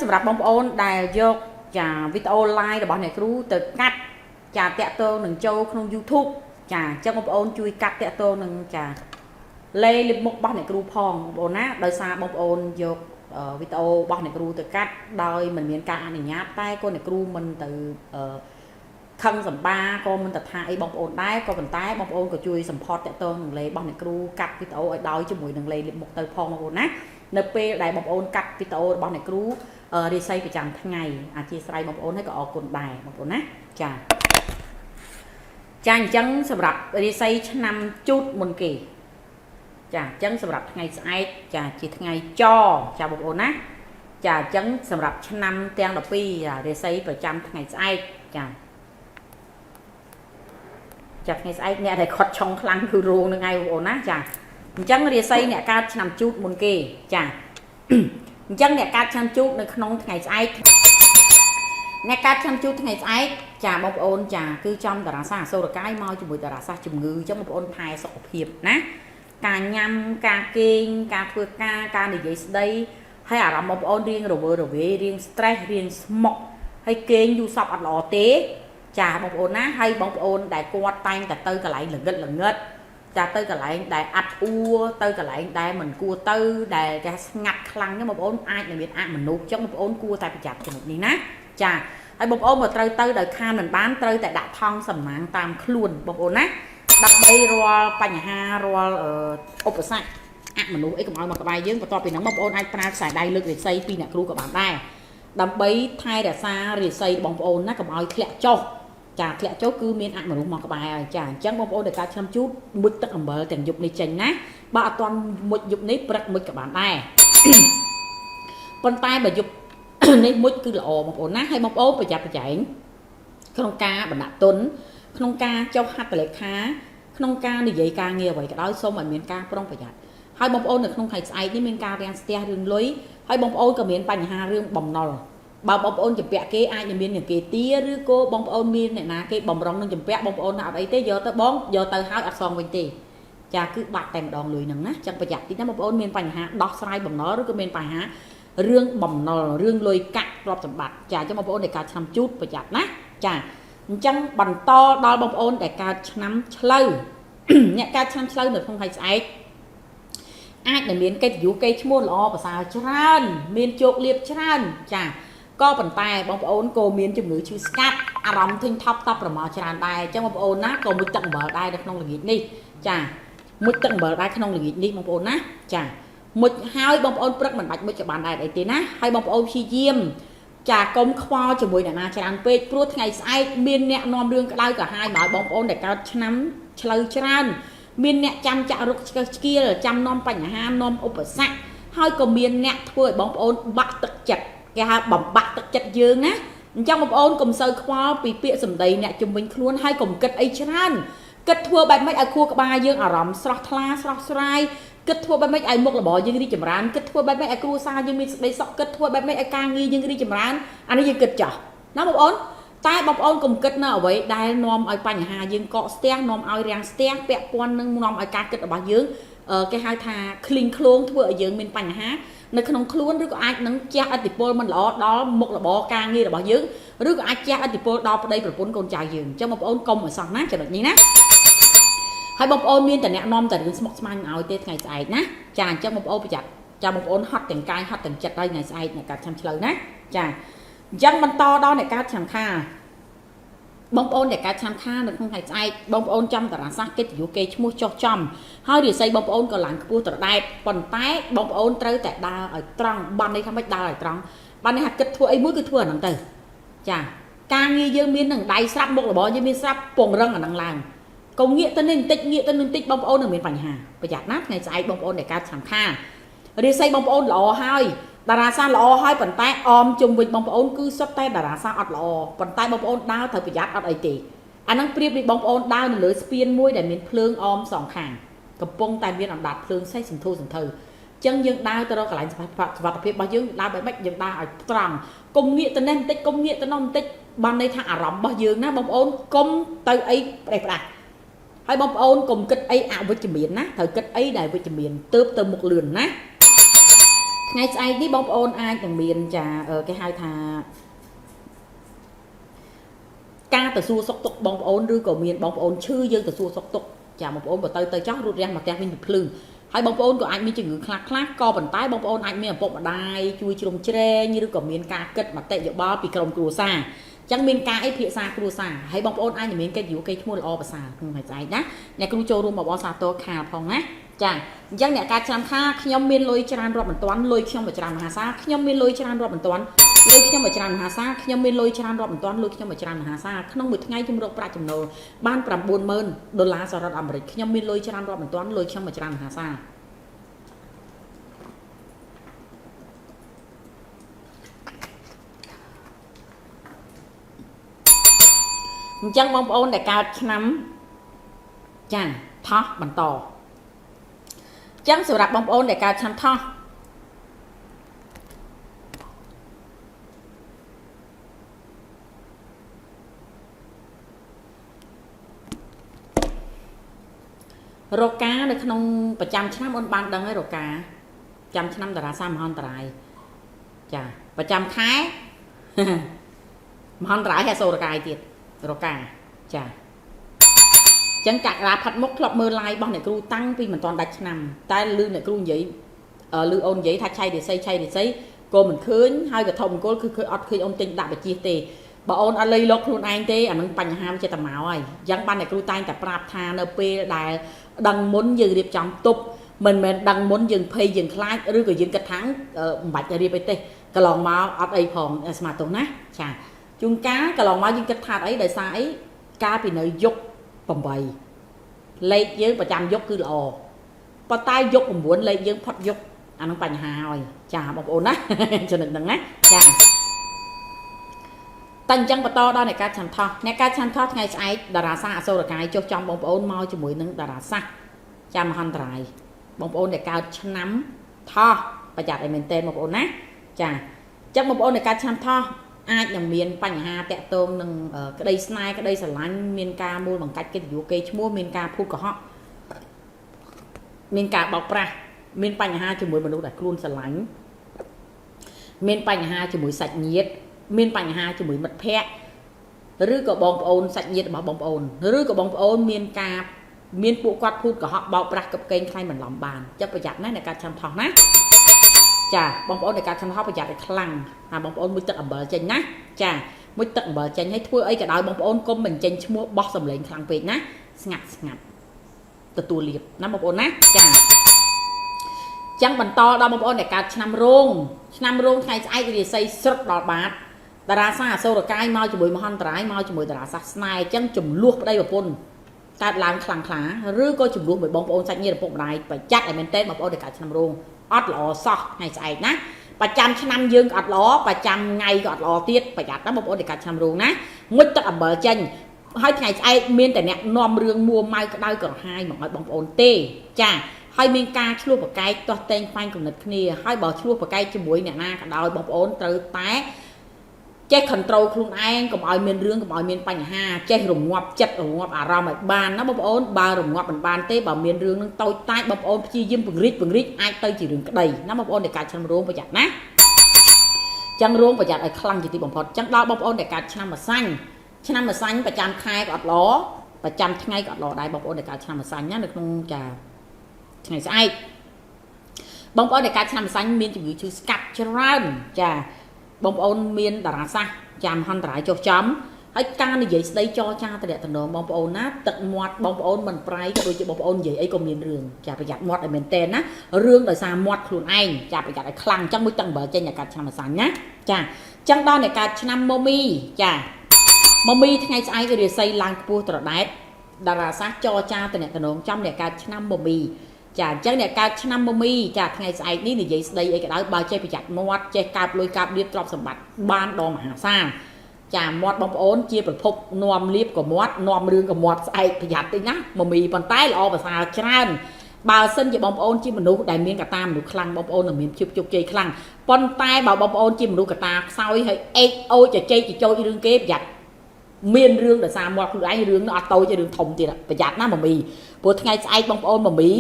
สำหรับบางคนได้ยกจากวิดีโอไลน์របស់អ្នកគ្រូទៅកាត់ចាតាក់ទងនឹងចូលក្នុង YouTube ចាអញ្ចឹងបងប្អូនជួយកាត់តាក់ទងនឹងចាលេលិបមុខរបស់អ្នកគ្រូផងបងប្អូនណាដោយសារបងប្អូនយកវីដេអូរបស់អ្នកគ្រូទៅកាត់ដោយមិនមានការអនុញ្ញាតតែក៏អ្នកគ្រូមិនទៅខឹងសម្បាក៏មិនទៅថាអីបងប្អូនដែរក៏ប៉ុន្តែបងប្អូនក៏ជួយ support តាក់ទងនឹងលេរបស់អ្នកគ្រូកាត់វីដេអូឲ្យដោយជាមួយនឹងលេលិបមុខទៅផងបងប្អូនណានៅពេលដែលបងប្អូនកាត់វីដេអូរបស់អ្នកគ្រូរិស័យប្រចាំថ្ងៃអធិស្ឋានបងប្អូនហើយក៏អរគុណដែរបងប្អូនណាចាអញ្ចឹងសម្រាប់រិស័យឆ្នាំជូតមុនគេចាអញ្ចឹងសម្រាប់ថ្ងៃស្អែកចាជាថ្ងៃចចាបងប្អូនណាចាអញ្ចឹងសម្រាប់ឆ្នាំទាំង12រិស័យប្រចាំថ្ងៃស្អែកចាថ្ងៃស្អែកអ្នកដែលខត់ឆុងខ្លាំងគឺរោងនឹងឯងបងប្អូនណាចាអញ្ចឹងរិស័យអ្នកកើតឆ្នាំជូតមុនគេចាអញ្ចឹងអ្នកកើតឆ្នាំជូតនៅក្នុងថ្ងៃស្អែកអ្នកកើតឆ្នាំជូតថ្ងៃស្អែកចាបងប្អូនចាគឺចំតារាសាស្ត្រអសូរកាយមកជាមួយតារាសាស្ត្រជំងឺអញ្ចឹងបងប្អូនថែសុខភាពណាការញ៉ាំការគេងការធ្វើការនិយាយស្ដីហើយអារម្មណ៍បងប្អូនរៀងរវើរវាយរៀង stress រៀងស្មុគហើយគេងយូរសពអត់ល្អទេចាបងប្អូនណាហើយបងប្អូនដែលគាត់តែងតែទៅកន្លែងល្ងឹតចាទៅកន្លែងដែលអាប់អួរទៅកន្លែងដែលមិនគួរទៅដែលគេស្ងាត់ខ្លាំងហ្នឹងបងប្អូនអាចនឹងមានអមនុស្សអញ្ចឹងបងប្អូនគួរតែប្រយ័ត្នចំណុចនេះណាចាហើយបងប្អូនមកត្រូវទៅដោយខានមិនបានត្រូវតែដាក់ថង់សំណាងតាមខ្លួនបងប្អូនណាដើម្បីរាល់បញ្ហារាល់ឧបសគ្គអមនុស្សអីកុំឲ្យមកក្បែរយើងបន្ទាប់ពីហ្នឹងបងប្អូនអាចប្រើខ្សែដៃលើករាសីពីអ្នកគ្រូក៏បានដែរដើម្បីថែរក្សារាសីបងប្អូនណាកុំឲ្យធ្លាក់ចុះចាធ្លាក់ចុះគឺមានអមនុស្សមកក្បែរហើយចាអញ្ចឹងបងប្អូនដែលកើតឆ្នាំជូតមុជទឹកអំបិលទាំងយប់នេះចេញណាបើអត់ទាន់មុជយប់នេះព្រឹកមុជក៏បានដែរប៉ុន្តែបើយប់នេះមុជគឺល្អបងប្អូនណាហើយបងប្អូនប្រយ័ត្នប្រយែងក្នុងការបណ្ដាក់ទុនក្នុងការចុះហត្ថលេខាក្នុងការនិយាយការងារអ្វីក៏ដោយសូមឲ្យមានការប្រុងប្រយ័ត្នហើយបងប្អូននៅក្នុងខែស្អែកនេះមានការរាំងស្ទះរឿងលុយហើយបងប្អូនក៏មានបញ្ហារឿងបំណុលបើបងប្អូនចម្ពាក់គេអាចនឹងមាននឹងគេទាឬក៏បងប្អូនមានអ្នកណាគេបំរុងនឹងចម្ពាក់បងប្អូនណាអត់អីទេយកទៅបងយកទៅហើយអត់សងវិញទេចាគឺបាត់តែម្ដងលុយហ្នឹងណាចឹងប្រយ័ត្នតិចណាបងប្អូនមានបញ្ហាដោះស្រាយបំណុលឬក៏មានបញ្ហារឿងបំណុលរឿងលុយកាក់ទ្រព្យសម្បត្តិចាចឹងបងប្អូនដែលកើតឆ្នាំជូតប្រយ័ត្នណាចាអញ្ចឹងបន្តដល់បងប្អូនដែលកើតឆ្នាំឆ្លូវអ្នកកើតឆ្នាំឆ្លូវនៅក្នុងថ្ងៃស្អែកអាចនឹងមានកិត្តិយសកេរ្តិ៍ឈ្មោះល្អប្រសើរច្រើនមានជោគលាភច្រើនចាក៏ប៉ុន្តែបងប្អូនក៏មានជំងឺឈឺស្កាត់អារម្មណ៍ធុញថប់តប់ប្រមល់ច្រើនដែរអញ្ចឹងបងប្អូនណាក៏មុជទឹកអំបិលដែរនៅក្នុងល្ងាចនេះចាមុជទឹកអំបិលដែរក្នុងល្ងាចនេះបងប្អូនណាចាមុជហើយបងប្អូនព្រឹកមិនបាច់មុជក៏បានដែរអីទេណាហើយបងប្អូនព្យាយាមចាកុំខ្វល់ជាមួយអ្នកណាច្រើនពេកព្រោះថ្ងៃស្អែកមានអ្នកនាំរឿងក្តៅក្រហាយមកឲ្យបងប្អូនដែលកើតឆ្នាំឆ្លូវច្រើនមានអ្នកចាំចាក់រុកឆ្កឹះឆ្កៀលចាំនាំបញ្ហានាំឧបសគ្គហើយក៏មានអ្នកធ្វើឲ្យបងប្អូនបាក់ទឹកចិត្តគេហៅបំបាក់ទឹកចិត្តយើងណាអញ្ចឹងបងប្អូនកុំសូវខ្វល់ពីពាក្យសម្ដីអ្នកជំនាញខ្លួនហើយកុំគិតអីច្រើនគិតធ្វើបែបម៉េចឲ្យខួរក្បាលយើងអារម្មណ៍ស្រស់ថ្លាស្រស់ស្រាយគិតធ្វើបែបម៉េចឲ្យមុខរបរយើងរីកចម្រើនគិតធ្វើបែបម៉េចឲ្យគ្រួសារយើងមានសេចក្តីសុខគិតធ្វើបែបម៉េចឲ្យការងារយើងរីកចម្រើនអានេះយើងគិតចាស់ណាបងប្អូនតែបងប្អូនកុំគិតនៅអ្វីដែលនាំឲ្យបញ្ហាយើងកកស្ទះនាំឲ្យរាំងស្ទះពាក់ព័ន្ធនឹងនាំឲ្យការគិតរបស់យើងគេហៅថាឃ្លីងឃ្លោងធ្វើឲ្យយើងមានបញ្ហានៅក្នុងខ្លួនឬក៏អាចនឹងជះឥទ្ធិពលមិនល្អដល់មុខរបរការងាររបស់យើងឬក៏អាចជះឥទ្ធិពលដល់ប្តីប្រពន្ធកូនចៅយើងអញ្ចឹងបងប្អូនកុំឲ្យសោះណាចំណុចនេះណាហើយបងប្អូនមានតែអ្នកនាំតែរឿងស្មុគស្មាញមកឲ្យទេថ្ងៃស្អែកណាចាអញ្ចឹងបងប្អូនប្រយ័ត្នចាបងប្អូនហត់ទាំងកាយហត់ទាំងចិត្តហើយថ្ងៃស្អែកអ្នកកើតឆ្នាំឆ្លូវណាចាអញ្ចឹងបន្តដល់អ្នកកើតឆ្នាំខាបងប្អូនដែលកើតឆ្នាំខានៅក្នុងថ្ងៃស្អែកបងប្អូនចាំតារាសាស្ត្រកិត្តិយសគេឈ្មោះចុះចំហើយរាសីបងប្អូនក៏ឡើងខ្ពស់ត្រដែតប៉ុន្តែបងប្អូនត្រូវតែដើរឲ្យត្រង់បាននេះថាម៉េចដើរឲ្យត្រង់បាននេះថាគិតធ្វើអីមួយគឺធ្វើអាហ្នឹងទៅចាការងារយើងមាននឹងដៃស្រាប់មុខរបរយើងមានស្រាប់ពងរឹងអាហ្នឹងឡើងកុំងាកទៅនេះបន្តិចងាកទៅនឹងបន្តិចបងប្អូននឹងមានបញ្ហាប្រយ័ត្នណាថ្ងៃស្អែកបងប្អូនដែលកើតឆ្នាំខារាសីបងប្អូនល្អហើយតារាសាស្ត្រល្អហើយប៉ុន្តែអមជុំវិញបងប្អូនគឺសុទ្ធតែតារាសាស្ត្រអត់ល្អប៉ុន្តែបងប្អូនដើរត្រូវប្រយ័ត្នអត់អីទេអាហ្នឹងប្រៀបដូចបងប្អូនដើរនៅលើស្ពានមួយដែលមានភ្លើងអមសងខាងកំពុងតែមានអណ្ដាតភ្លើងសេះសន្ធូសន្ធើអញ្ចឹងយើងដើរទៅរកកន្លែងសុវត្ថិភាពរបស់យើងដើរបែបម៉េចយើងដើរឲ្យត្រង់កុំងាកទៅនេះបន្តិចកុំងាកទៅនោះបន្តិចបានន័យថាអារម្មណ៍របស់យើងណាបងប្អូនកុំទៅអីផ្ដេសផ្ដាស់ហើយបងប្អូនកុំគិតអីអវិជ្ជមានណាត្រូវគិតអីដែលវិជ្ជមានទើបទៅមុខលឿនណា ថ្ងៃស្អែកនេះបងប្អូនអាចនឹងមានចាគេហៅថាការទៅសួរសុខទុក្ខបងប្អូនឬក៏មានបងប្អូនឈឺយើងទៅសួរសុខទុក្ខចាបងប្អូនបើទៅចោះរត់រះមកផ្ទះវិញពីភ្លឺហើយបងប្អូនក៏អាចមានជំងឺខ្លះក៏ប៉ុន្តែបងប្អូនអាចមានឪពុកម្ដាយជួយជ្រោមជ្រែងឬក៏មានការគិតមតិយោបល់ពីក្រុមគ្រួសារអញ្ចឹងមានការអីភាសាគ្រួសារហើយបងប្អូនអាចនឹងមានកិត្តិយសកេរ្តិ៍ឈ្មោះល្អប្រសើរក្នុងថ្ងៃស្អែកណាអ្នកគ្រូចូលរួមបបសាទរខាលផងណាចាអញ្ចឹងអ្នកការឆ្នាំខាខ្ញុំមានលុយច្រើនរាប់មិនទាន់លុយខ្ញុំមួយច្រើនមហាសាលខ្ញុំមានលុយច្រើនរាប់មិនទាន់លុយខ្ញុំមួយច្រើនមហាសាលខ្ញុំមានលុយច្រើនរាប់មិនទាន់លុយខ្ញុំមួយច្រើនមហាសាលក្នុងមួយថ្ងៃខ្ញុំរកប្រាក់ចំណូលបាន$90000សហរដ្ឋអាមេរិកខ្ញុំមានលុយច្រើនរាប់មិនទាន់លុយខ្ញុំមួយច្រើនមហាសាលអញ្ចឹងបងប្អូនដែលកើតឆ្នាំចាថោះបន្តអញ្ចឹងសម្រាប់បងប្អូនដែលកើតឆ្នាំថោះរោកានៅក្នុងប្រចាំឆ្នាំអូនបានដឹងហើយរោកាប្រចាំឆ្នាំតារាសាមហន្តរាយចាប្រចាំខែមហន្តរាយហើយសូរកាយទៀតរកាចាចឹងកាក់រាផាត់មុខធ្លាប់មើល live របស់អ្នកគ្រូតាំងពីមិនទាន់ដាច់ឆ្នាំតែលឺអ្នកគ្រូនិយាយលឺអូននិយាយថាឆៃរិស័យក៏មិនឃើញហើយក៏ធំអង្គលគឺអត់ឃើញអូនទិញដាក់បជាទេបើអូនអត់លៃលោកខ្លួនឯងទេអានឹងបញ្ហាចិត្តតែមកហើយចឹងបានអ្នកគ្រូតែងតែប្រាប់ថានៅពេលដែលដឹងមុនយើងរៀបចំទប់មិនមែនដឹងមុនយើងភ័យយើងខ្លាចឬក៏យើងគិតថាមិនបាច់រៀបអីទេកន្លងមកអត់អីផងស្មាទោសណាចាជួនកាលកន្លងមកយើងគិតថាអីដោយសារអីកាលពីនៅយុគ8លេខយើងប្រចាំយុគគឺល្អប៉ុន្តែយុគ9លេខយើងផុតយុគអានឹងបញ្ហាហើយចាបងប្អូនណាចំណុចហ្នឹងណាចាតែអញ្ចឹងបន្តដល់អ្នកការឆាន់ថោះអ្នកការឆាន់ថោះថ្ងៃស្អែកតារាសាស្ត្រអសូរកាយចុះចំបងប្អូនមកជាមួយនឹងតារាសាស្ត្រចាំមហន្តរាយបងប្អូនដែលកើតឆ្នាំថោះប្រយ័ត្នឲ្យមែនតើបងប្អូនណាចាអញ្ចឹងបងប្អូនដែលកើតឆ្នាំថោះអាចនឹងមានបញ្ហាតាក់ទងនឹងក្តីស្នេហ៍ក្តីស្រឡាញ់មានការមូលបង្កាច់កិត្តិយសគេឈ្មោះមានការភូតកុហកមានការបោកប្រាស់មានបញ្ហាជាមួយមនុស្សដែលខ្លួនស្រឡាញ់មានបញ្ហាជាមួយសាច់ញាតិមានបញ្ហាជាមួយមិត្តភ័ក្តិឬក៏បងប្អូនសាច់ញាតិរបស់បងប្អូនឬក៏បងប្អូនមានពួកគាត់ភូតកុហកបោកប្រាស់កឹបកេងខ្លាញ់បន្លំបានចិត្តប្រយ័ត្នណាស់ในការឆាំថោះណាចាបងប្អូនในការឆាំថោះប្រយ័ត្នឲ្យខ្លាំងហើយបងប្អូនមួយទឹកអំបិលចេញណាចាមួយទឹកអំបិលចេញឲ្យធ្វើអីក៏ដោយបងប្អូនកុំបញ្ចេញឈ្មោះបោះសម្លេងខ្លាំងពេកណាស្ងាត់ទទួលលៀបណាបងប្អូនណាចាចឹងបន្តដល់បងប្អូនដែលកើតឆ្នាំរោងថ្ងៃស្អែករាសីស្រុតដល់បាតតារាសាស្ត្រអសូរកាយមកជាមួយមហន្តរាយមកជាមួយតារាសាស្ត្រស្នេហ៍ចឹងចំនួនប្តីប្រពន្ធកើតឡើងខ្លាំងខ្លាឬក៏ចំនួនមួយបងប្អូនសាច់ញាតិឪពុកម្ដាយប្រយ័ត្នឲ្យមែនតើបងប្អូនដែលកើតឆ្នាំរោងអត់ល្អសោះថ្ងៃស្អែកណាប្រចាំឆ្នាំយើងក៏អត់ល្អប្រចាំថ្ងៃក៏អត់ល្អទៀតប្រយ័ត្នណាបងប្អូនដែលកើតឆ្នាំរោងណាមុជទឹកអំបិលចេញហើយថ្ងៃស្អែកមានតែអ្នកនាំរឿងមួម៉ៅក្តៅក្រហាយមកឲ្យបងប្អូនទេចាហើយមានការឆ្លោះប្រកែកទាស់តែងខ្វាញ់គំនិតគ្នាហើយបើឆ្លោះប្រកែកជាមួយអ្នកណាក៏ដោយបងប្អូនត្រូវតែចេះ control ខ្លួនឯងកុំឲ្យមានរឿងកុំឲ្យមានបញ្ហាចេះរងាប់ចិត្តរងាប់អារម្មណ៍ឲ្យបានណាបងប្អូនបើរងាប់មិនបានទេបើមានរឿងនឹងតូចតាចបងប្អូនព្យាយាមពង្រីកអាចទៅជារឿងក្តីណាបងប្អូនដែលកើតឆ្នាំរោងប្រយ័ត្នណាចឹងរោងប្រយ័ត្នឲ្យខ្លាំងជាទីបំផុតចឹងដល់បងប្អូនដែលកើតឆ្នាំម្សាញ់ប្រចាំខែក៏អត់ល្អប្រចាំថ្ងៃក៏អត់ល្អដែរបងប្អូនដែលកើតឆ្នាំម្សាញ់ណានៅក្នុងចាថ្ងៃស្អែកបងប្អូនដែលកើតឆ្នាំម្សាញ់មានជំងឺឈឺស្កាត់ច្រើនចាបងប្អូនមានតារាសាស្ត្រចាំហន្តរាយចុះចំហើយការនិយាយស្ដីចរចាតំណងបងប្អូនណាទឹកមាត់បងប្អូនមិនប្រៃក៏ដូចជាបងប្អូននិយាយអីក៏មានរឿងចាប្រយ័ត្នមាត់ឲ្យមែនតើណារឿងដោយសារមាត់ខ្លួនឯងចាប្រយ័ត្នឲ្យខ្លាំងអញ្ចឹងមួយទឹកអំបិលចេញឲ្យកាត់ឆ្នាំម្សាញ់ណាចាអញ្ចឹងដល់អ្នកកាត់ឆ្នាំម៉ូមីចាម៉ូមីថ្ងៃស្អែករាសីឡើងខ្ពស់ត្រដែតតារាសាស្ត្រចរចាតំណងចំអ្នកកាត់ឆ្នាំម៉ូមីចាអញ្ចឹងអ្នកកើតឆ្នាំម៉ូមីចាថ្ងៃស្អែកនេះនិយាយស្ដីអីក៏ដោយបើចេះប្រយ័ត្នមាត់ចេះកាប់លុយកាប់លៀបទ្រព្យសម្បត្តិបានដល់មហាសាលចាមាត់បងប្អូនជាប្រភពនាំលៀបក៏មាត់នាំរឿងក៏មាត់ស្អែកប្រយ័ត្នតិចណាម៉ូមីប៉ុន្តែល្អប្រសើរច្រើនបើសិនជាបងប្អូនជាមនុស្សដែលមានកតាមនុស្សខ្លាំងបងប្អូននឹងមានភាពជោគជ័យខ្លាំងប៉ុន្តែបើបងប្អូនជាមនុស្សកតាខ្សោយហើយអេកអូចចែកចូលរឿងគេប្រយ័ត្នមានរឿងដោយសារមាត់ខ្លួនឯងរឿងនោះអត់តូចទេរឿងធំទៀតប្រយ័ត្នណាម៉ូមីព្រោះថ្ងៃស្អែកបងប្អូនម៉ូមី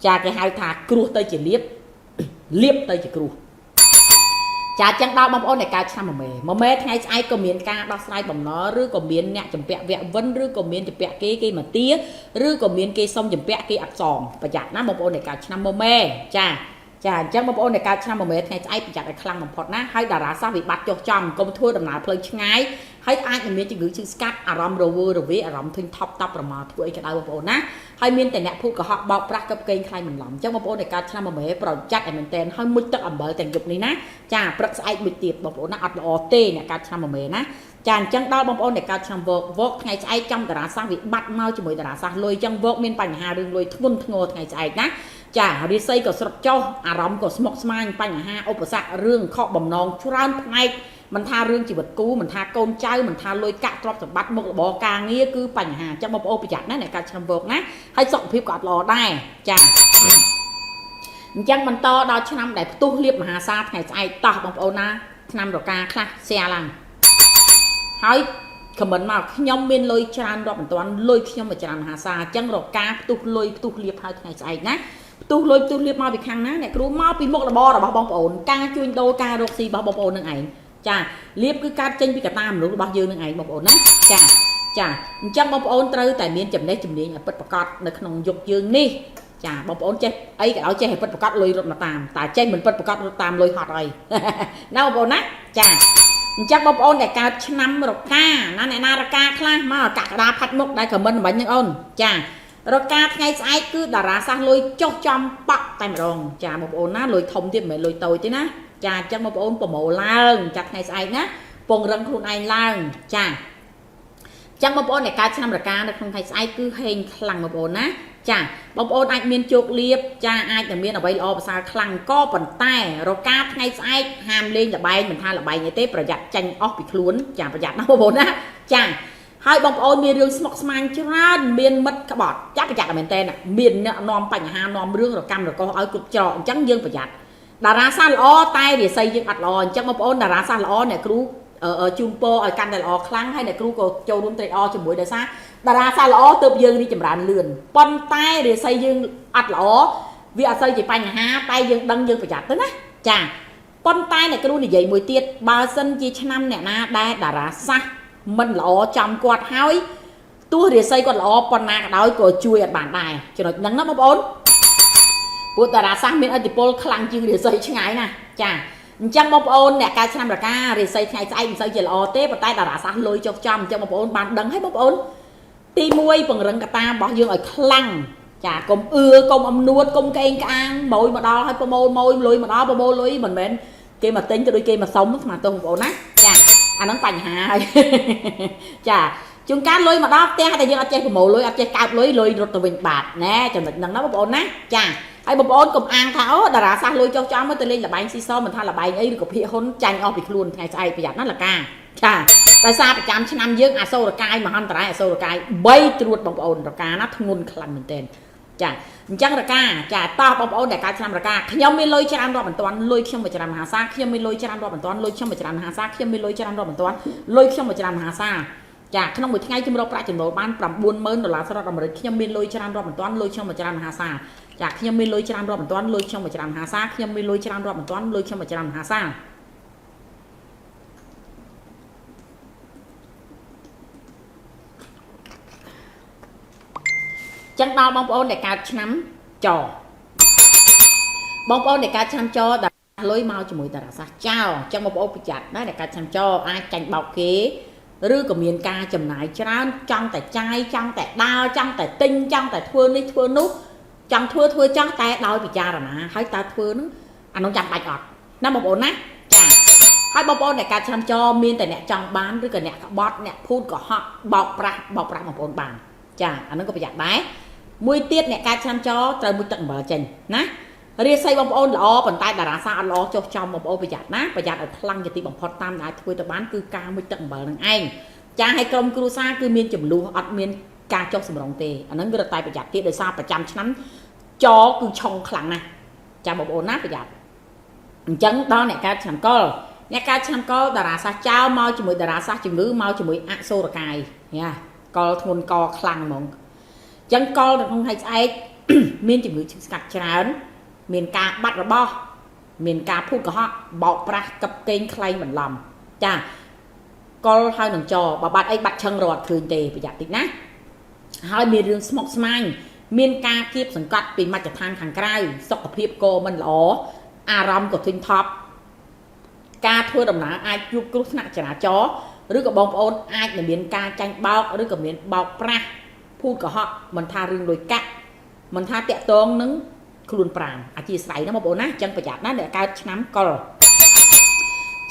ចាគេហៅថាគ្រោះទៅជាលៀបទៅជាគ្រោះ ចាចឹងដល់បងប្អូននៃការឆ្នាំមួយមេថ្ងៃស្អែកក៏មានការដោះស្រាយបំណុលឬក៏មានអ្នកចម្ពាក់វគ្គវិនឬក៏មានចម្ពាក់គេមកទាឬក៏មានគេសុំចម្ពាក់គេអត់សមប្រយ័ត្នណាបងប្អូននៃការឆ្នាំមួយមេចាអញ្ចឹងបងប្អូននៃការឆ្នាំមួយមេថ្ងៃស្អែកប្រយ័ត្នឲ្យខ្លាំងបំផុតណាហើយតារាសាស្ត្រវិបត្តិចុះចំកុំធ្វើដំណើរផ្លូវឆ្ងាយហើយអាចនឹងមានជំងឺឈឺស្កាត់អារម្មណ៍រវើរវាយអារម្មណ៍ធុញថប់តាប់ប្រមាថធ្វើអីក៏ដោយបងប្អូនណាហើយមានតែអ្នកភូតកុហកបោកប្រាស់កឹបកេងខ្លាញ់បន្លំអញ្ចឹងបងប្អូននៃការឆ្នាំមួយមេប្រយ័ត្នឲ្យមែនតើហើយមុជទឹកអំបិលទាំងយប់នេះណាចាព្រឹកស្អែកមួយទៀតបងប្អូនណាអត់ល្អទេអ្នកការឆ្នាំមួយមេណាចាអញ្ចឹងដល់បងប្អូននៃការឆ្នាំវកថ្ងៃស្អែកចំតារាសាស្ត្រវិបត្តិមកជាមួយតារាសាស្ត្រលុយអញ្ចឹងវកមានបញ្ហារឿងលុយធ្ងន់ធ្ងរថ្ងៃស្អែកណាចារាសីក៏ស្រុតចុះអារម្មណ៍ក៏ស្មុគស្មាញបញ្ហាឧបសគ្គរឿងខកបំណងច្រើនផ្នែកមិនថារឿងជីវិតគូមិនថាកូនចៅមិនថាលុយកាក់ទ្រព្យសម្បត្តិមុខរបរការងារគឺបញ្ហាចាំបងប្អូនប្រយ័ត្នណាអ្នកការឆ្នាំវកណាហើយសុខភាពក៏អត់ល្អដែរចាអញ្ចឹងបន្តដល់ឆ្នាំដែលផ្ទុះលៀបមហាសាថ្ងៃស្អែកតោះបងប្អូនណាឆ្នាំរកាខ្លះស្អាឡើងហើយខមមិនមកខ្ញុំមានលុយច្រើនរាប់មិនទាន់លុយខ្ញុំមួយច្រើនមហាសាអញ្ចឹងរកាផ្ទុះលុយផ្ទុះលៀបហើយថ្ងៃស្អែកណាផ្ទុះលុយផ្ទុះលៀបមកពីខាងណាអ្នកគ្រូមកពីមុខរបររបស់បងប្អូនការជួញដូរការរកស៊ីរបស់បងប្អូននឹងឯងចាលៀបគឺកើតចេញពីកត្តាមនុស្សរបស់យើងនឹងឯងបងប្អូនណាចាអញ្ចឹងបងប្អូនត្រូវតែមានចំណេះជំនាញឲ្យពិតប្រាកដនៅក្នុងយុគយើងនេះចាបងប្អូនចេះអីក៏ឲ្យចេះឲ្យពិតប្រាកដលុយរត់មកតាមតែចេះមិនពិតប្រាកដរត់តាមលុយហត់អីណាបងប្អូនណាចាអញ្ចឹងបងប្អូនដែលកើតឆ្នាំរកាណាអ្នកណារកាខ្លះមកកក្តារផាត់មុខដែលខមមិនមិញហ្នឹងអូនចារកាថ្ងៃស្អែកគឺតារាសាស្ត្រលុយចុះចំបាក់តែម្ដងចាបងប្អូនណាលុយធំទៀតមិនមែនលុយតូចទេណាចាអញ្ចឹងបងប្អូនប្រមូលឡើងចាថ្ងៃស្អែកណាពងរឹងខ្លួនឯងឡើងចាអញ្ចឹងបងប្អូនដែលកើតឆ្នាំរកានៅក្នុងថ្ងៃស្អែកគឺហេងខ្លាំងបងប្អូនណាចាបងប្អូនអាចមានជោគលាភចាអាចនឹងមានអ្វីល្អប្រសើរខ្លាំងក៏ប៉ុន្តែរកាថ្ងៃស្អែកហាមលេងលបែងមិនថាលបែងអីទេប្រយ័ត្នចាញ់អស់ពីខ្លួនចាប្រយ័ត្នណាបងប្អូនណាចាហើយបងប្អូនមានរឿងស្មុគស្មាញច្រើនមានមិត្តក្បត់ចាប្រយ័ត្នមែនតើមានអ្នកនាំបញ្ហានាំរឿងរកម្មរកោឲ្យគ្រប់ច្រកអញ្ចឹងយើងប្រយ័ត្នតារាសាស្ត្រល្អតែរាសីយើងអត់ល្អអញ្ចឹងបងប្អូនតារាសាស្ត្រល្អអ្នកគ្រូជូនពរឲ្យកាន់តែល្អខ្លាំងហើយអ្នកគ្រូក៏ចូលរួមត្រេកអរជាមួយដោយសារតារាសាស្ត្រល្អទើបយើងរីចម្រើនលឿនប៉ុន្តែរាសីយើងអត់ល្អវាអត់សូវជាបញ្ហាតែយើងដឹងយើងប្រយ័ត្នទៅណាចាប៉ុន្តែអ្នកគ្រូនិយាយមួយទៀតបើសិនជាឆ្នាំអ្នកណាដែលតារាសាស្ត្រមិនល្អចំគាត់ហើយទោះរាសីគាត់ល្អប៉ុណ្ណាក៏ដោយក៏ជួយអត់បានដែរចំណុចហ្នឹងណាបងប្អូនពួកតារាសាស្ត្រមានឥទ្ធិពលខ្លាំងជាងរាសីឆ្ងាយណាចាអញ្ចឹងបងប្អូនអ្នកកើតឆ្នាំរការាសីថ្ងៃស្អែកមិនសូវជាល្អទេប៉ុន្តែតារាសាស្ត្រលុយចុះចំអញ្ចឹងបងប្អូនបានដឹងហើយបងប្អូនទី1ពង្រឹងកត្តារបស់យើងឲ្យខ្លាំងចាកុំកុំអំនួតកុំកេងក្អាងម៉ួយមកដល់ឲ្យប្រមូលលុយមកដល់ប្រមូលលុយមិនមែនគេមកទិញទៅដូចគេមកសុំស្មានទោះបងប្អូនណាចាអាហ្នឹងបញ្ហាហើយចាជួនកាលលុយមកដល់ផ្ទះតែយើងអត់ចេះប្រមូលលុយអត់ចេះកើបលុយរត់ទៅវិញបាត់ណែចំណុចហ្នឹងណាបងប្អូនណាចាហើយបងប្អូនកុំអាងថាអូតារាសាស្ត្រលុយចុះចំទៅលេងលបែងស៊ីសមិនថាលបែងអីឬក៏ភាគហ៊ុនចាញ់អស់ពីខ្លួនថ្ងៃស្អែកប្រយ័ត្នណាលកាចាដោយសារប្រចាំឆ្នាំយើងអសូរកាយមហន្តរាយអសូរកាយ3ត្រួតបងប្អូនរកាណាធ្ងន់ខ្លាំងមែនទែនចាអញ្ចឹងរកាចាតោះបងប្អូនដែលកើតឆ្នាំរកាខ្ញុំមានលុយច្រើនរាប់មិនទាន់លុយខ្ញុំមួយច្រើនមហាសាខ្ញុំមានលុយច្រើនរាប់មិនទាន់លុយខ្ញុំមួយច្រើនមហាសាខ្ញុំមានលុយច្រើនរាប់មិនទាន់លុយខ្ញុំមួយច្រើនមហាសាចាក្នុងមួយថ្ងៃខ្ញុំរកប្រាក់ចំណូលបាន$9,000សហរដ្ឋអាមេរិកខ្ញុំមានលុយច្រើនរាប់មិនទាន់លុយខ្ញុំមួយច្រើនមហាសាចាខ្ញុំមានលុយច្រើនរាប់មិនទាន់លុយខ្ញុំមួយច្រើនមហាសាខ្ញុំមានលុយច្រើនរាប់មិនទាន់លុយខ្ញុំមួយច្រើនមហាសាចឹងដល់បងប្អូនដែលកើតឆ្នាំចបងប្អូនដែលកើតឆ្នាំចដែលលុយមកជាមួយតារាសាស្ត្រចោចឹងបងប្អូនប្រយ័ត្នណាដែលកើតឆ្នាំចអាចចាញ់បោកគេឬក៏មានការចំណាយច្រើនចង់តែចាយចង់តែដើរចង់តែទិញចង់តែធ្វើនេះធ្វើនោះចង់ធ្វើចង់តែដោយពិចារណាហើយតើធ្វើនោះអានោះចាំបាច់អត់ណាបងប្អូនណាចាហើយបងប្អូនដែលកើតឆ្នាំចមានតែអ្នកចង់បានឬក៏អ្នកក្បត់អ្នកភូតកុហកបោកប្រាស់បងប្អូនបានចាអានោះក៏ប្រយ័ត្នដែរមួយទៀតអ្នកកើតឆ្នាំចត្រូវមុជទឹកអំបិលចេញណារាសីបងប្អូនល្អប៉ុន្តែតារាសាស្ត្រអត់ល្អចុះចំបងប្អូនប្រយ័ត្នណាប្រយ័ត្នឲ្យខ្លាំងជាទីបំផុតតាមដែលធ្វើទៅបានគឺការមុជទឹកអំបិលនឹងឯងចាឲ្យក្រុមគ្រួសារគឺមានចំនួនអត់មានការចុះសម្រងទេអាហ្នឹងគឺតែប្រយ័ត្នទៀតដោយសារប្រចាំឆ្នាំចគឺឆុងខ្លាំងណាស់ចាបងប្អូនណាប្រយ័ត្នអញ្ចឹងដល់អ្នកកើតឆ្នាំកុលអ្នកកើតឆ្នាំកុលតារាសាស្ត្រចោលមកជាមួយតារាសាស្ត្រជំងឺមកជាមួយអសូរកាយយ៉ាកុលធ្ងន់កខ្លាំងហ្មងអញ្ចឹងកុលនៅក្នុងថ្ងៃស្អែកមានជំងឺឈឺស្កាត់ច្រើនមានការបាត់របស់ miền cá phun của họ bọc ra cặp kênh khay mình làm cha có hai đằng trò bà bạn ấy bắt chân rồi thường tề phải giải thích nát hai miền rừng smoke smile miền cá kiếpสังกัดเป็นมาจากทางทางไกลสกปรกโกมันหลออารมณ์กับทิ้งท็อปการทั่วดำน้ำไอยุกรุษณะจราจรหรือกับบองโอนไอในเมียนการจังเบาหรือกับเมียนเบาปลาพูดกับhọมันทารึงโดยกะมันทาเตะตองนึงคลุนปรางอาจีใส่นะบองโอนนะจังประหยัดนั่นเดี๋ยวการน้ำกอล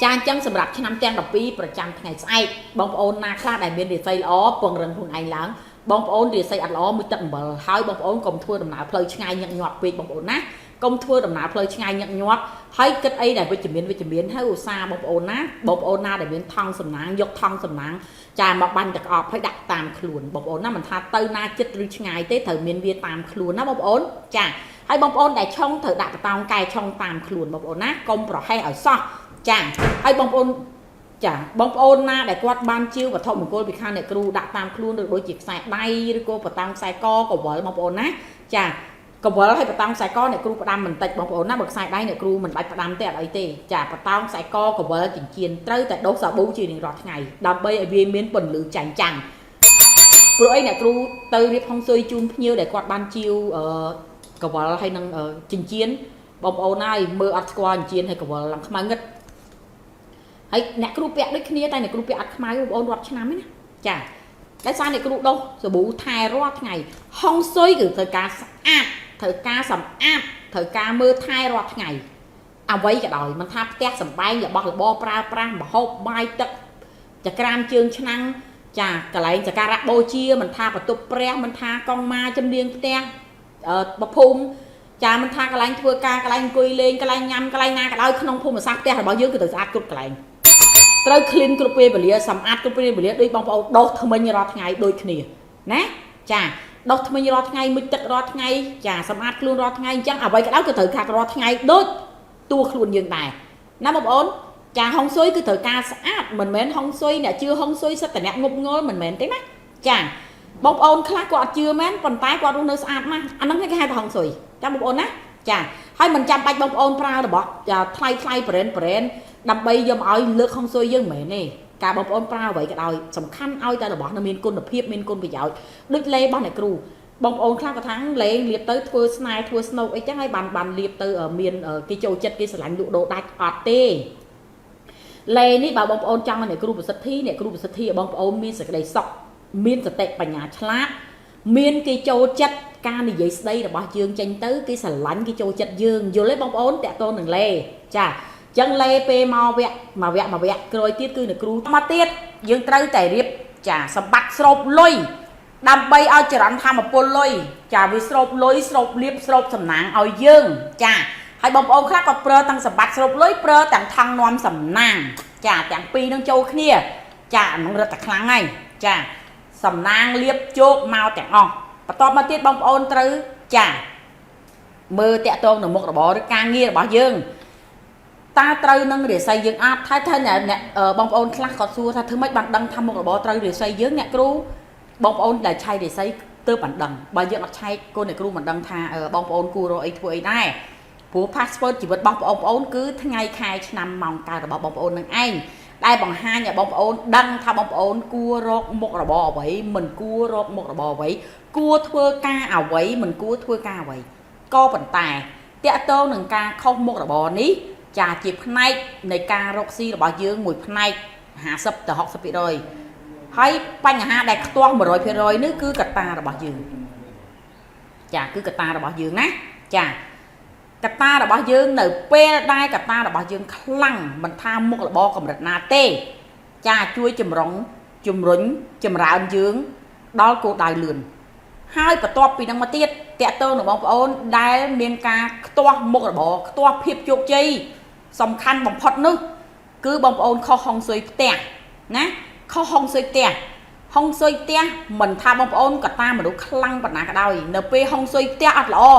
จานจังสำหรับน้ำแจงดอกปีประจำไงไอบองโอนนาคลาได้เมียนเดือดไฟล้อปวงเริงคุณไอล้างบองโอนเดือดไฟอัดล้อมือตัดเบลหายบองโอนกลมทั่วดำน้ำเพลย์ช่างยังหยอดปีบองโอนนะกลมทั่วดำน้ำเพลย์ช่างยังหยอดให้กิดไอได้วิจมินให้อุตสาบองโอนนะบองโอนนาได้เมียนทองสำนักยกทองสำนักจานมาบันจากออกให้ดักตามขลุ่นบองโอนนะมันทาเตอร์นาจิตหรือช่างเต้เถอเมียนเวียตามขลุ่นนะบองโอนจ้าให้บองโอนได้ช่องเถอดักตามกายช่องตามขลุ่นบองโอนนะกลมปลอกให้เอาซอกจ้าให้บองโอนจ้าบองโอนนาได้กวาดบ้านจิ้วกับทอมโกลไปข้างเนี่ยครูดักตามขลุ่นโดยจิกใส่ได้หรือโกปตามใส่กอกับวอลบองโอนนะจ้ากับวอลให้ปตามใส่กอเนี่ยครูประดามมันติดบองโอนนะบักใส่ได้เนี่ยครูมันไปประดามแต่อะไรเต้จ้าปตามใส่กอกับวอลจิงเกียนเต้แต่ดอกสาวบูจีหนึ่งรอดไงดำใบไอเวียนเมียนปนหรือจังจังครูไอเนี่ยครูเตยเรียบห้องซอยจุนพิ้วได้กวาดบ้านจิ้วกับวอลให้นั่งจิงเกียนบองโอนได้เมื่ออัดกวาดจิงเกียนให้กับวอลหลังขมังเงิดให้เนี่ยครูเปียด้วยขี้แต่เนี่ยครูเปียอัดขมายบองรอดชนะไหมนะจ้าได้ซาเนี่ยครูโดสบู่ไทยรอดไงห้องซอยคือเธอกาสะอาดเธอกาสำอาดเธอกาเมื่อไทยรอดไงเอาไว้กับดอยมันทับแตกสำใบอย่าบอกหรือบ่ปลาบ่หอบใบตะจะกรามเชิงชนังจากกระไรจากการะโบเชียมันทาประตูแปรมันทากองมาจำเรียงแตงบะพุงจามันทากระไรทัวกากระไรกุยเลงกระไรยำกระไรงากระไรขนมพุงมาซักแตงบ่เยอะคือตัวสะอาดกรุบกระไรเตยคลีนกรุบเปรี้ยวเหลียสำอาดกรุบเปรี้ยวเหลียด้วยบางเอาดอกทำไมยรอดไงโดยขี้นะจ้าดอกทำไมรอดไงมือตัดรอดไงจ้าสำอาดคลุนรอดไงจังเอาไว้ก็แล้วก็ถือขารอดไงโดยตัวคลุนยังไงน้ำบอนจ้าห้องซอยก็ถือกาสะอาดเหมือนเหม็นห้องซอยเนี่ยชื่อห้องซอยสักแต่เนี่ยงบงอเหมือนเหม็นใช่ไหมจ้าบางอนคลาดกว่าชื่อเหม็นปนตายกว่าดูเนื้อสะอาดมากอันนั้นให้ห้องซอยจ้าบางอนนะจ้าให้มันจำไปบางอนปลาหรือบอกจ้าไทยเปลี่ยนดำใบยมเอาเลือกห้องซอยยังเหม็นนี่การบางอนปลาไว้ก็ได้สำคัญเอาแต่เราบอกเรามีคนแบบเพียบมีคนไปยาวดึกเล่บ้านไหนครูบางองค์ข้างกระทั่งเลี้ยงเลียบเตอร์ทัวร์สไนทัวร์สโนว์ไอ้เจ้าให้บันเลียบเตอร์เมียนกิโจจัดกิสลันดุโดดักออดเต้เลยนี่บางองค์จังเนี่ยครูประสิทธิเนี่ยครูประสิทธิบางองค์มีสกัดสอกมีสเตปัญญาฉลาดมีกิโจจัดการในยัยได้แต่บางยืงจังเตอร์กิสลันกิโจจัดยืงอยู่เลยบางองค์แต่ตัวหนึ่งเลยจ้าจังเลยไปมาแวะกรอยตีดคือเนี่ยครูมาตีดยืงเตอร์ใจเรียบจ้าสะบัดสลบลอยดำใบเอาจรันทำมาปนลอยจ่าวิสลบลอยสลบเรียบสลบสำนักเอายื่งจ้าให้บอมองข้าก็เปรตั้งสะบัดสลบลอยเปรแต่งทางนอมสำนักจ้าแต่งปีน้องโจเนียจ้ามันเรือแต่ครั้งไงจ้าสำนักเรียบโจกเมาแต่งอ่องปะตอบมาตีบอมองตรึจ้ามือแตะตรงหนึ่งมุกระบอหรือการเงียระบอยื่งตาตรึนั่งเรือใส่ยื่งอาท้ายเนี่ยบอมองคลาดกอดซัวถ้าเธอไม่บังดังทำมุกระบอตรึเรือใส่ยื่งเนี่ยครูบองโอนได้ใช้ได้ใช้เติมบันดังบางอย่างเราใช้คนในครูบันดังทาบองโอนกูโรไอทัวไอได้ผู้พาสปอร์ตจีบบังโอนคือทั้งไงใครนำมองการระบบบองโอนนั่งไอได้บางห้าเนี่ยบองโอนดังทำบองโอนกูโรหมกระบอบไว้เหมือนกูโรหมกระบอไว้กูทัวกาเอาไว้เหมือนกูทัวกาไว้ก็ปันแต่เตะโตหนึ่งกาเข้าหมกระบอนี้จ่าจีบพนัยในการรกซีระบอยืงมวยพนัยหาสับแต่หอกสับไปเลยให้ปัญหาได้ตัว100%นี่คือกระตาระบาดยืนจ้าคือกระตาระบาดยืนนะจ้ากระตาระบาดยืนหนึ่งเป้ได้กระตาระบาดยืนคลั่งมันทำมุกระบอกกับระนาเต้จ้าช่วยจำร้องจำรุนจำราวยืนดอลโกได้เลือนให้ประตอบปีนังมาเตี้ยแตะเตอร์หนูบองโอนได้เมียนกาตัวมุกระบอกตัวเพียบโจกจีสำคัญบองพอดนึกคือบองโอนข้อห้องสวยแตกนะเขาห้องซอยเตี้ยห้องซอยเตี้ยเหมือนทำบอมโอนกับตาเหมือนดูคลั่งปัญหากระดอยเนเปห้องซอยเตี้ยอัดล้อ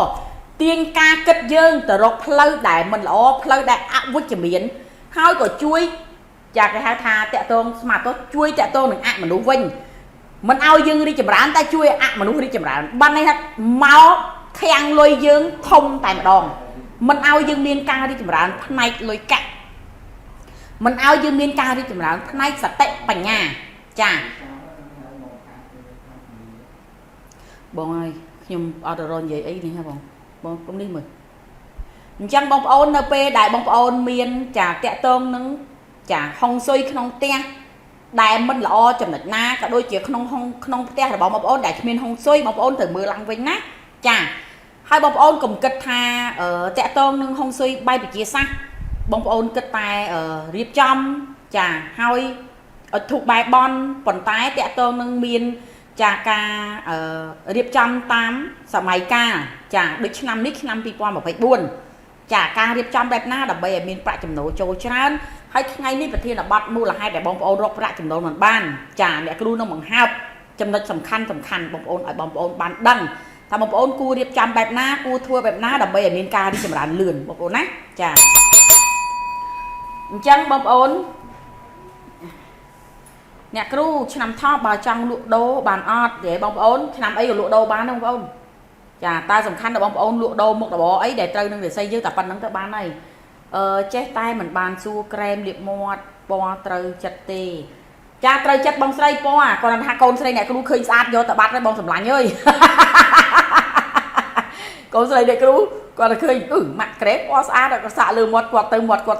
เตียงกาเกิดยืงแต่รกเพลย์ได้มันล้อเพลย์ได้อัวุจมีนให้ก็ช่วยจากcái hai thà แตะตรงสมาร์ทช่วยแตะตรงหนึ่งอัดมันดูวิ่งมันเอายืงđi chậm rãi taช่วยอัดมันดูđi chậm rãi ban nàyฮะเมาแทงลอยยืงทมแต่ดอง mình ao dương miên ca đi chùm rán này lôi cạnh mình ao dương miên ca đi chùm rán này sẽ tệ bảnh nhà chà bọn ơi nhưng ở đồ rôn vậy ấy đi ha bọn cũng đi mời chẳng bóng ôn np đại bóng ôn miên chà tẹ tôm nâng chà hong xuôi không te đại mình là o chùm nịch na cả đôi chuyện không te là bóng ôn đại miên hong xuôi bóng ôn từ mưa lăng vinh nát chà hai bóng ôn cùng kịch tha ở tẹ tôm nâng hong xuôi bay bị chia xa bóng ôn kịch tài ở riêng trong chà hai ở thuộc bài bon còn tái tẹ tôm nâng miên chà ca riêng trong tám sở máy ca chà được năm nít năm pi qua một phải buồn chà ca riêng trong đẹp na đập bây miên bạ chùm nổ trâu chán hay ngay ní vật thiên là bắt mua là hai để bóng ôn rốc bạ chùm nổ bằng ban chà để cứ nó bằng hạp chùm nó sầm khăn bóng ôn ở bóng ôn ban đăngถ้าบางคนกูเรียบจำแบบหน้ากูทัวร์แบบหน้าดับเบิลมีการที่จะร้านเลื่อนบางคนนะจ้าจังบางคนเนี่ยครูชนำท่อบาจังลุโดบานออดเดี๋ยวบางคนชนำไอ้ลุโดบ้านนะบางคนจ้าตาสำคัญแต่บางคนลุโดหมกแต่บอกไอ้เดี๋ยวเติมนึงเดี๋ยวใส่เยอะแต่ปันนั้นแต่บ้านnàyเจ๊ใต้เหมือนบานซูเกรมเรียบมอดปอเติมจัดตีจ้าเติมจัดบางไส้ปอก่อนนั้นหักคนไส้เนี่ยครูเคยสะอาดโยแต่บัดได้บางสำลังเยอะcon dây để cứu còn là khơi mặt kép quá xa rồi có xả lừa một quạt từ một quạt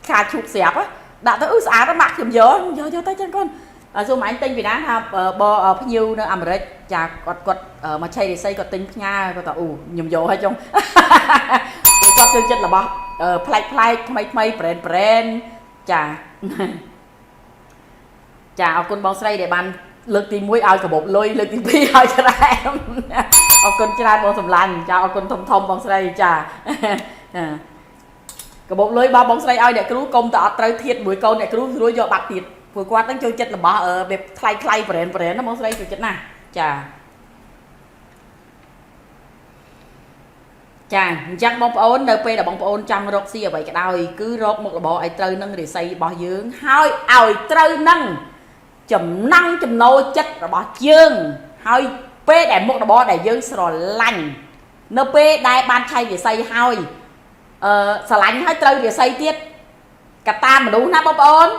khá chụp xẹp á đã tới xả nó mặc chùm gió tay chân con dù mà anh tinh vì đáng ha bò ở nhiều nữa ẩm đấy chả quạt mà chay để xây quạt tinh nha quạt nhầm gió hay trong quạt chân chân là bò play brand chả chả con bóng xây để bàn lực tìm mũi ao cả bộ lôi lực tìm pi ao cho emเอาคนชราบอลสำลังจะเอาคนทอมบองสไลจ้ากระบอกเลยบาบองสไลเอาเนี่ยครูกรมต่อเตยเทียดบุยกรเนี่ยครูรู้ยอบัตรติดผู้กวาดตั้งใจจัดละบ่แบบใครเปลี่ยนนะบองสไลจุดจัดน่ะจ้าจังบองโอนเนเปย์แต่บองโอนจำรกซี่เอาไว้ก็ได้cứรกmột là bỏ aiเตยนั่งđể xây bỏ dương haiเอาเตยนั่งchấm năng chấm nô chất là bỏ dương hai p để một là bò để dương sờ lạnh np đại ban chay để xây hai sờ lạnh hai trâu để xây tiết cả ta mà đúng nắp bóp ôn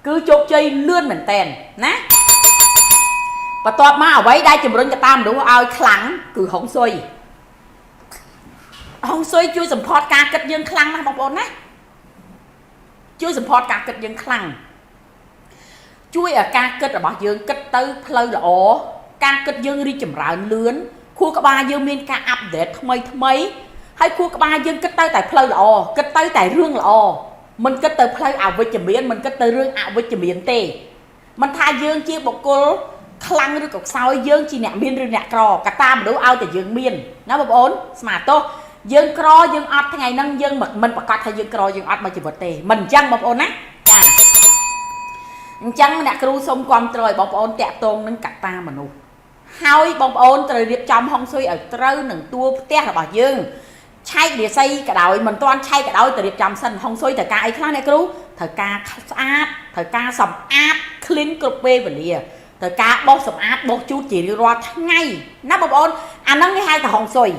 cứ chụp chơi lươn mình tèn nè và toát má ở vậy đây chụp lên cả ta mà đúng ao khẳng cứ hông xuôi chui sầm phọt ca kịch dương khăng nè bóp ôn nè chui sầm phọt ca kịch dương khăng chui ở ca kịch là bỏ dương kịch tới phơi là ổ ca kịch dương đi chậm rãi lướn khu các ba dương miên ca update thay hay khu các ba dương kịch tới tại play là kịch tới tại rương là mình kịch tới play ảo với chậm biến mình kịch tới rương ảo với chậm biến tê mình thay dương chia một cô khăng rồi cọc sau dương chỉ nhẹ miên rương nhẹ cò cả ta mà đấu ao tại dương miên nó bập ốn smart to dương cò dương ọt thay ngày nâng dương mình bật cọt thay dương cò dương ọt mà chỉ vật tê mình chăng bập ốn á chăng nè kêu xông quam trời bập ốn tẹt tôn nâng cả ta mà nụ hai bóng ôn từ điệp trong hông xuôi ở trâu nâng tua té là bà dương chay để xây cả đội mình toan chay cả đội từ điệp trong sân hông xuôi thời ca ấy khác này cứu thời ca áp thời ca sầm áp clean cực bê và lìa thời ca bó sầm áp bó chút chỉ đi ra ngay nắp bóng ôn anh nâng cái hai cả hông xuôi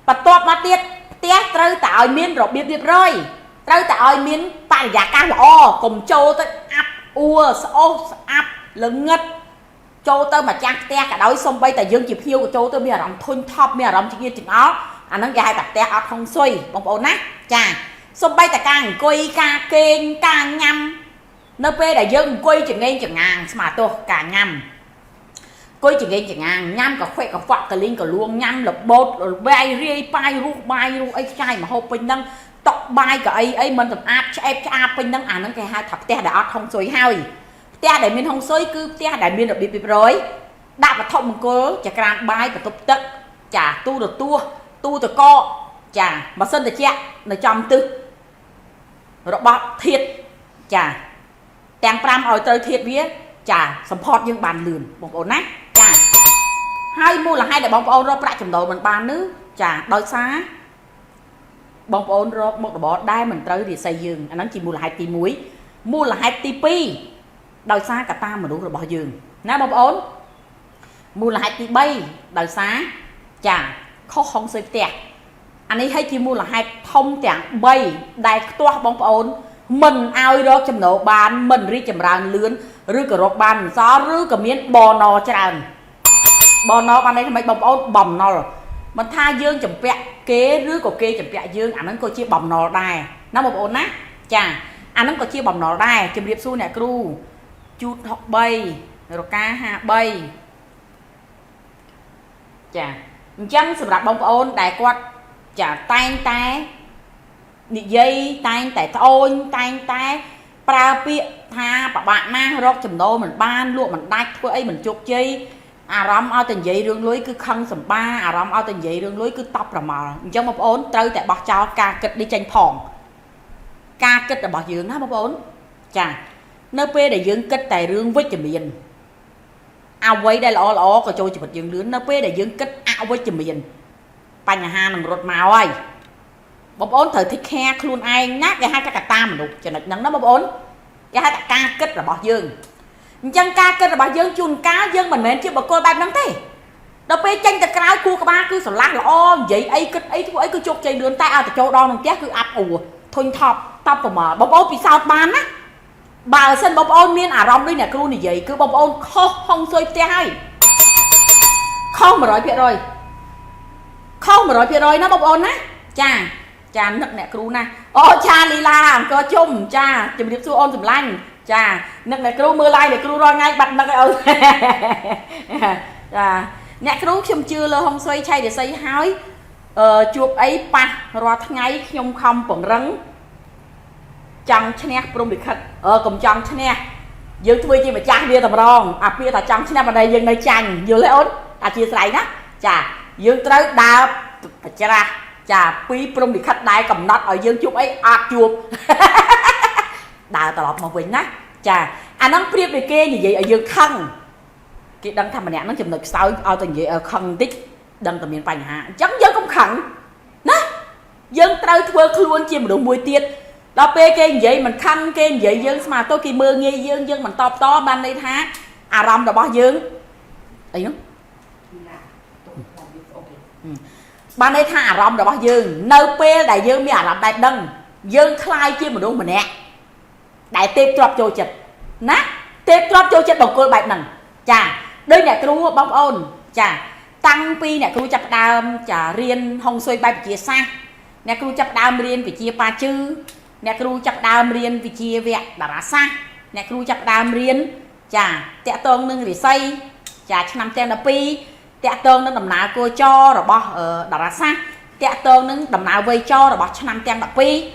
và toát mà tiết té trâu tạo miên rồi biết rồi trâu tạo miên tại giả ca là cùng châu tới áp áp lớn ngất châu tơ mà chắc te cả đôi xong bay tại dương chịu hiu của châu tơ bây giờ làm thôn thọp bây giờ làm chuyện chuyện đó anh nó dài đặt te ở không xuôi bóng ổn á chà xong bay tại càng quay ca kênh ca nhâm np đại dương quay chừng ngay chừng ngàn mà tôi cả nhâm quay chừng ngay chừng ngàn nhâm cả khoe cả phọt cả linh cả luôn nhâm là bột rồi bay ru ấy trai mà hộp bình nâng tóc bay cả ấy mình tập áp bình nâng nó cái hai thập te đã ở không xuôi hai te đại miền hông xôi cứ te đại miền được bị rồi đạp vào thông cố chả can bay và tục tất chả tu được tu từ co chả mà sân từ chẹt ở trong tư rồi bọt thiệt chả tàng pram ở tới thiệt vía chả support nhưng bàn lườn bóng ổn nát chả hai mua là hai đại bóng ổn rồi lại chầm đầu mình bàn nữa chả đôi xá bóng ổn rồi một bỏ đai mình tới thì xây giường anh nói chỉ mua là 2 tí muối mua là 2 tí pi đòi xa cả ta mà đủ rồi bỏ giường ná bóng ổn mua là 2 tí bay đòi xá chả khó không xây tẹt anh ấy hay chỉ mua là hai thông tiếng bay đại toa bóng ổn mình ao đó chấm nổ bàn mình ri chấm ràn lươn rư cả rọc bàn gió rư cả miếng bò nò tràn bò nò ban đây mấy bóng ổn bầm nò mình tha dương chấm vẹn kế rư của kê chấm vẹn dương anh ấy có chia bầm nò đài nó một ổn á chà anh ấy có chia bầm nò đài chấm điệp xu nè cru chút học bay rồi ca hạ bay chà chân sầm đặt bóng ổn đại quạt chả tay tay nị dây tay tay thôi tay tay pra pịa tha bạn na róc chùm đô mình ban luôn mình đạch với ấy mình chụp dây rắm ao tình dây rương lưới cứ khăn sầm ba rắm ao tình dây rương lưới cứ tóc là màu trong một ốn trâu tại bọc cho ca kịch đi tranh phòng ca kịch là bỏ dưỡng ha một ốn chà nơi pe để dưỡng kịch tại rương với chùm miền ao quay đây là ó có trôi chụp dưỡng lưới nơi pe để dưỡng kịch ao với chùm miền bánh nhà hàng rột màu ơi bóng ốn thời thích khe luôn ai nhát cái hai cái ta mà đục cho nắng nó bóng ốn cái hai ca kết là bỏ dương chân ca kết là bỏ dương chun cá dương mình mến chứ bà cô bạn nắng thế đâu bây tranh từ cái cua ba cứ sổ lát là o vậy ấy cứ chốt chơi đường tay từ châu đo nông chét cứ áp ủ thôi thọp tóc của mở bóng ốn vì sao bán á bà sân bóng ốn miên rong đây nè cứ này vậy cứ bóng ốn không xôi te hay không mà nói chuyện rồi không mà nói chuyện rồi nó bóng ôn á cha nực nè cru nè ô cha lila có chung cha chùm điệp xu ôn chùm lanh cha nực nè cru mưa lai nè cru rồi ngay bật nực ơi cha nè cru chùm chưa lơ không xoay chay để xây hói chuột ấy pa rồi ngay nhung không còn rắn chăng chne prom bị khất cùng chăng chne dương thui chi mà cha bia tầm rong bia ta chăng chne mà đây dương nơi chanh dương lấy ôn chia sẻ đó chà dương tới đào chà pi prom bị khách đại cầm nát ở dương chụp ấy chuột đào tọt mà quỳnh á chà anh nó priệp về kia như vậy ở dương khăn cái đăng thầm mà nè nó chụp được sao ao tình vậy ở khăn tích đăng tầm miền bành hạ chẳng dương cũng khẳng nè dương tới thưa luôn chi mà đủ mùi tiết đó pe kia vậy mình khăn kia vậy dương mà tôi kỳ mưa nghe dương mình to ban đây thá rong là bao dương ấy nó ban đây thả rong là bao dương nơi pe đại dương mi làm đại đăng dương khai chi mà đúng mà nè đại tiếp trọc cho chật nát tiếp trọc cho chật đồng cô bạch nằng chà đây nè cru bóng ôn chà tăng pi nè cru chập đam chà riêng hông xuôi bay chia xa nè cru chập đam riêng vì chia pa chư nè cru chập đam riêng vì chia vẹt đã xa nè cru chập đam riêng chà tẹt tôn nâng để xây chà năm tên là pi tẹt tôn nâng đầm nào cô cho rồi bỏ đã xa tẹt tôn nâng đầm nào vây cho rồi bỏ năm tên là pi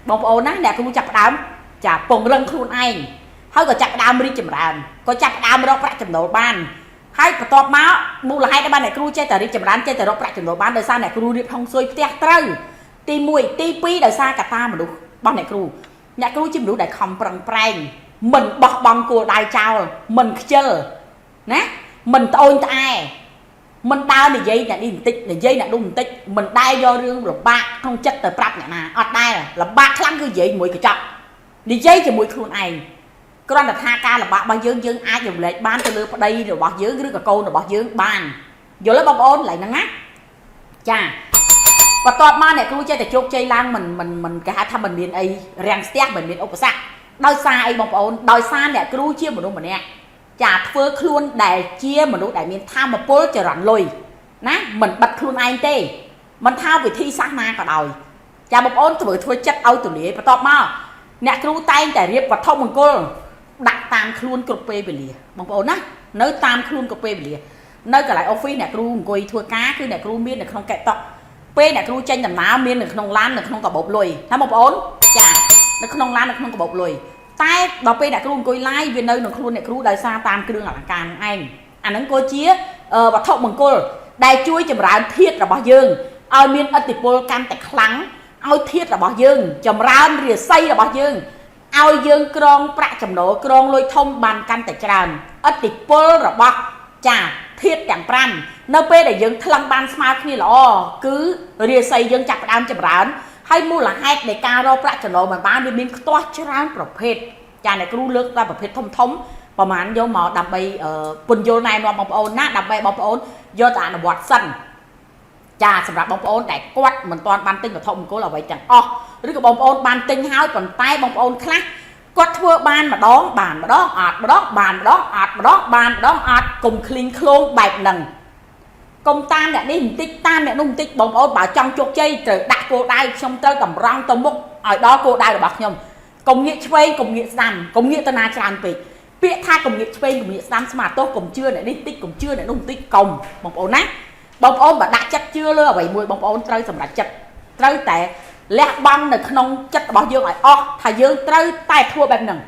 bóng ôn á nè cru chập đam chà bồng răng khuôn anh hơi có chặt đam đi chìm đàn có chặt đam róc ra chìm đồ ban hai cái top máu bu là hai cái ban này cru chơi tờ đi chìm đàn chơi tờ róc ra chìm đồ ban đời sau này cru đi không xuôi tẹt trâu ti mùi ti pi đời xa cả ta mà đủ ban này cru nhà cru chìm đủ đại không prang prang mình bọc bằng của đại trao mình chơi nè mình ôn tai mình đau để dây này đi tích để dây này đúng tích mình đai do riêng rồi ba không chất tờ prap này nè ở đây là ba khăn cứ vậy mùi cái chọc đi dây cho mùi khuôn anh con là tha ca là bạn bao dương ai dùng lệ ban cho lừa đây rồi bỏ dưới cái câu rồi bỏ dưới bàn rồi lấy bông ôn lại nó ngắt chà và toàn ma này cứ chơi tại chốt chơi lang mình cả hai thăm mình miền ấy rèn step mình miền ốc sạc đôi xa ấy bông ôn đôi xa này cứ chia một đúng một nè chà phơi khuôn để chia một đúng để miền tham một phố chờ rặn lùi nè mình bật khuôn anh tê mình thao về thi sáng na cả đòi chà bông ôn tuổi thôi chất âu tuổi lìa và toàn ma nè cứ tay để riệp và thông bằng cô đặt tam khuôn cột pe về lìa bông ôn á nơi tam khuôn cột pe về lìa nơi cả lại office nè cứ ngồi thua cá cứ nè cứ miên nè không kẹt tóc pe nè cứ tranh tầm áo miên nè không lan nè không cả bột lùi thấy bông ôn chà nó không lan nè không cả bột lùi tay bảo pe nè cứ ngồi lái về nơi nè khuôn nè cứ đời xa tam cứ đương là càng anh nó cô chia và thông bằng cô đại chui chầm rán thiết là bao dương ai miên ất tịch pol cam tạch lắng ao thiết là bỏ dương chầm rán rìa xây là bỏ dương ao dương krong prạ chầm nổ krong lôi thông bàn căn tại tràn ất tịch pol là bỏ chà thiết chẳng pram nơi pe để dương thăng ban smart như là cứ rìa xây dương chặt đam chầm rán hay mua là hai để caro prạ chầm nổ mà bán đi miên toa tràn prophet chà này cứ lướt ra prophet thông thống và mà anh vô mỏ đập bay quần vô này mà bọc ôn nát đập bay bọc ôn vô tạ là bọt xanh ចាសម្រាប់បងប្អូនដែលគាត់មិនទាន់បានទិញវត្ថុមង្គលអ្វីទាំងអស់ឬក៏បងប្អូនបានទិញហើយប៉ុន្តែបងប្អូនខ្លះគាត់ធ្វើបានម្ដងបានម្ដងអត់ម្ដងបានម្ដងអត់ម្ដងបានម្ដងអត់កុំឃ្លីងឃ្លោងបែបហ្នឹងកុំតាមអ្នកនេះបន្តិចតាមអ្នកនោះបន្តិចបងប្អូនបើចង់ជោគជ័យត្រូវដាក់គោលដៅខ្ញុំត្រូវតម្រង់ទៅមុខឲ្យដល់គោលដៅរបស់ខ្ញុំកុំងាកឆ្វេងកុំងាកស្ដាំកុំងាកទៅណាច្រើនពេកពាក្យថាកុំងាកឆ្វេងកុំងាកស្ដាំស្មាតទោសកុំជឿអ្នកនេះតិចកុំជឿអ្នកនោះបន្តិចកុំបងប្អូនណាបងប្អូនបើដាក់ចិត្តជឿលើអ្វីមួយបងប្អូនត្រូវសម្រេចចិត្តត្រូវតែលះបង់នៅក្នុងចិត្តរបស់យើងឲ្យអស់ថាយើងត្រូវតែធ្វើបែបហ្នឹង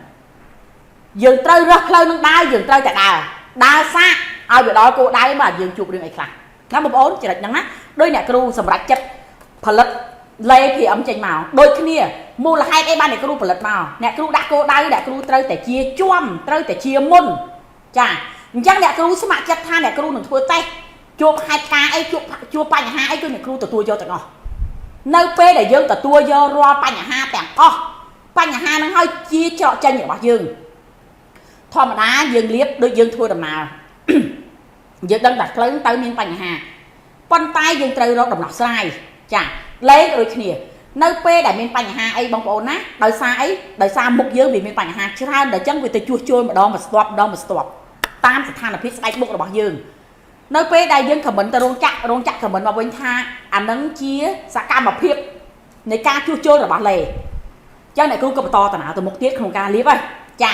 យើងត្រូវរស់ផ្លូវនឹងដើរយើងត្រូវតែដើរសាកឲ្យវាដល់គោលដៅបាទយើងជួបរឿងអីខ្លះណាបងប្អូនចរិតហ្នឹងណាដោយអ្នកគ្រូសម្រេចចិត្តផលិតលេ PM ចេញមកដូចគ្នាមូលហេតុអីបានអ្នកគ្រូផលិតមកអ្នកគ្រូដាក់គោលដៅអ្នកគ្រូត្រូវតែជាជាប់ត្រូវតែជាមុនចាអញ្ចឹងអ្នកគ្រូស្ម័គ្រចិត្តថាអ្នកគ្រូនឹងធ្វើតេស្តជួបហេតុការណ៍អីជួបបញ្ហាអីគឺអ្នកគ្រូទទួលយកទាំងអស់នៅពេលដែលយើងទទួលយករាល់បញ្ហាទាំងអស់បញ្ហាហ្នឹងហើយជាច្រកចេញរបស់យើងធម្មតាយើងលៀបដូចយើងធ្វើដំណើរយើងដឹងតែផ្លូវទៅមានបញ្ហាប៉ុន្តែយើងត្រូវរកដំណោះស្រាយចាលេងដូចគ្នានៅពេលដែលមានបញ្ហាអីបងប្អូនណាដោយសារអីដោយសារមុខយើងវាមានបញ្ហាច្រើនដល់អញ្ចឹងវាទៅជួសជុលម្ដងមួយស្ទាប់តាមស្ថានភាពស្បែកមុខរបស់យើងនៅពេលដែលយើងខមមិនទៅរោងចក្រខមមិនមកវិញថាអានឹងជាសកម្មភាពនៃការជួសជុលរបស់លេអញ្ចឹងអ្នកគ្រូក៏បន្តដំណើរទៅមុខទៀតក្នុងការលាបហើយចា